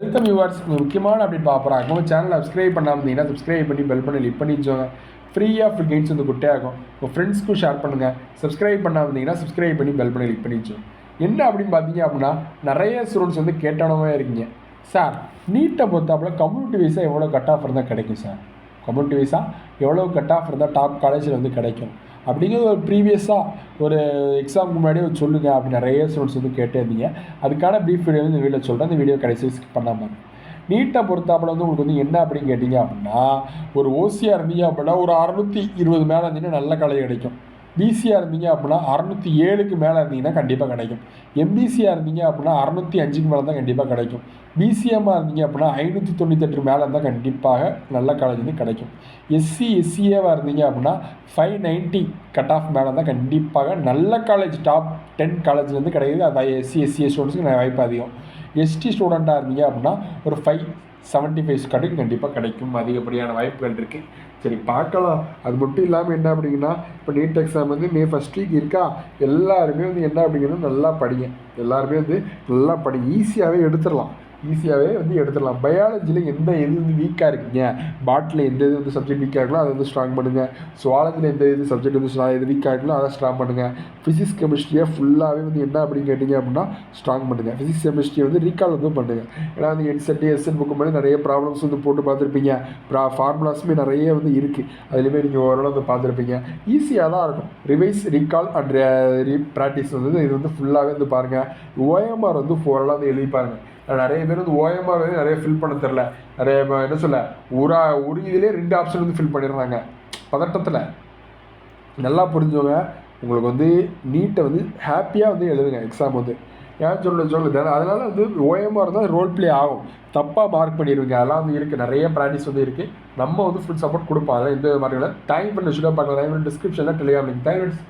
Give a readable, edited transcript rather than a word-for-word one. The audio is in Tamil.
Welcome viewers. முக்கியமான அப்டேட் பார்க்குறாங்க. உங்கள் சேனலை சப்ஸ்கிரைப் பண்ணாமல் இருந்தீங்கன்னா சப்ஸ்கிரைப் பண்ணி பெல் பண்ணி லிக் பண்ணி வச்சோங்க. ஃப்ரீயாக கெயின்ஸ் வந்து குட்டையாகும். உங்கள் ஃப்ரெண்ட்ஸ்க்கும் ஷேர் பண்ணுங்கள். சப்ஸ்கிரைப் பண்ணாமல் இருந்தீங்கன்னா சப்ஸ்கிரைப் பண்ணி பெல் பண்ணி லிக் பண்ணி வச்சோம். என்ன அப்படின்னு பார்த்தீங்க அப்படின்னா, நிறைய ஸ்டூடெண்ட்ஸ் வந்து கேட்டவனவே இருக்கீங்க. சார், நீட்டை பொறுத்தாப்புல கம்யூனிட்டி வைஸாக எவ்வளோ கட் ஆஃப் இருந்தால் கிடைக்கும் சார்? கம்யூனிட்டி வைஸாக எவ்வளோ கட் ஆஃப் இருந்தால் டாப் காலேஜில் வந்து கிடைக்கும் அப்படிங்கிறது ஒரு ப்ரீவியஸாக ஒரு எக்ஸாமுக்கு முன்னாடியே சொல்லுங்கள் அப்படி நிறைய ஸ்டூடெண்ட்ஸ் வந்து கேட்டே இருந்தீங்க. அதுக்கான ப்ரீஃப் வீடியோ வந்து இந்த வீடியோவில் சொல்கிறேன். இந்த வீடியோ கடைசி ஸ்கிப் பண்ணாமல். நீட்டை பொறுத்தாப்புல வந்து உங்களுக்கு வந்து என்ன அப்படின்னு கேட்டிங்க அப்படின்னா, ஒரு ஓசியாக இருந்தீங்க அப்படின்னா ஒரு 620 மேலே இருந்தீங்கன்னா நல்ல காலேஜ் கிடைக்கும். பிசியாக இருந்தீங்க அப்படின்னா 607க்கு மேலே இருந்தீங்கன்னா கண்டிப்பாக கிடைக்கும். எம்பிசியாக இருந்தீங்க அப்படின்னா 605க்கு மேலே தான் கண்டிப்பாக கிடைக்கும். பிசிஎம்மாக இருந்தீங்க அப்படின்னா 598 மேலே இருந்தால் கண்டிப்பாக நல்ல காலேஜ் வந்து கிடைக்கும். எஸ்சிஏவாக இருந்தீங்க அப்படின்னா 590 கட் ஆஃப் மேலே தான் கண்டிப்பாக நல்ல காலேஜ் டாப் 10 காலேஜ்லேருந்து கிடைக்குது. அது எஸ்சி ஸ்டூடெண்ட்ஸுக்கு வாய்ப்பு அதிகம். எஸ்டி ஸ்டூடெண்ட்டாக இருந்தீங்க அப்படின்னா ஒரு 575 கடைக்கு கண்டிப்பாக கிடைக்கும். அதிகப்படியான வாய்ப்புகள் இருக்குது. சரி, பார்க்கலாம். அது மட்டும் இல்லாமல் என்ன அப்படிங்கன்னா, இப்போ நீட் எக்ஸாம் வந்து மே ஃபஸ்ட் வீக் இருக்கா. எல்லாருமே வந்து என்ன அப்படிங்கன்னா நல்லா படிங்க. எல்லாருமே வந்து நல்லா ஈஸியாகவே எடுத்துடலாம். பயாலஜியில் எந்த இது வந்து வீக்காக இருக்குங்க, பாட்டில் எந்த இது வந்து சப்ஜெக்ட் வீக்காக இருக்கலாம் அதை வந்து ஸ்ட்ராங் பண்ணுங்கள். சுவாலஜியில் எந்த இது சப்ஜெக்ட் வந்து இது வீக்காக இருக்கலாம் அதை ஸ்ட்ராங் பண்ணுங்கள். ஃபிசிக்ஸ் கெமிஸ்ட்ரியை ஃபுல்லாகவே வந்து என்ன அப்படின்னு கேட்டிங்க அப்படின்னா ஸ்ட்ராங் பண்ணுங்கள். ஃபிசிக்ஸ் கெமிஸ்ட்ரியை வந்து ரீகால் வந்து பண்ணுங்கள். ஏன்னா வந்து எஸ்என் புக்கு மாதிரி நிறைய ப்ராப்ளம்ஸ் வந்து போட்டு பார்த்துருப்பீங்க. ஃபார்முலாஸுமே நிறைய வந்து இருக்குது. அதுலேயுமே நீங்கள் ஓரளவு வந்து பார்த்துருப்பீங்க. ஈஸியாக தான் இருக்கும். ரிவைஸ், ரீகால் அண்ட் ப்ராக்டிஸ் வந்து இது வந்து ஃபுல்லாகவே வந்து பாருங்கள். ஓஎம்ஆர் வந்து ஓரளவு வந்து எழுதி பாருங்கள். நிறைய பேர் வந்து ஓஎம்ஆர் வந்து நிறைய ஃபில் பண்ண தெரில. நிறைய என்ன சொல்ல ஒரு இதிலே 2 ஆப்ஷன் வந்து ஃபில் பண்ணிடுறாங்க பதட்டத்தில். நல்லா புரிஞ்சவங்க உங்களுக்கு வந்து நீட்டை வந்து ஹாப்பியாக வந்து எழுதுங்க எக்ஸாம் வந்து. ஏன் சொல்லுது அதனால் வந்து ஓஎம்ஆர் தான் ரோல் ப்ளே ஆகும். தப்பாக மார்க் பண்ணிடுவீங்க. அதெல்லாம் வந்து இருக்குது. நிறைய ப்ராக்டிஸ் வந்து இருக்குது. நம்ம வந்து ஃபுல் சப்போர்ட் கொடுப்போம். அதெல்லாம் எந்த மாதிரி இல்லை. தேங்க் பண்ணி வச்சுக்கோ பார்க்கலாம். டிஸ்கிரிப்ஷனில் டெலிகிராம் லிங்க். தேங்க்ஸ்.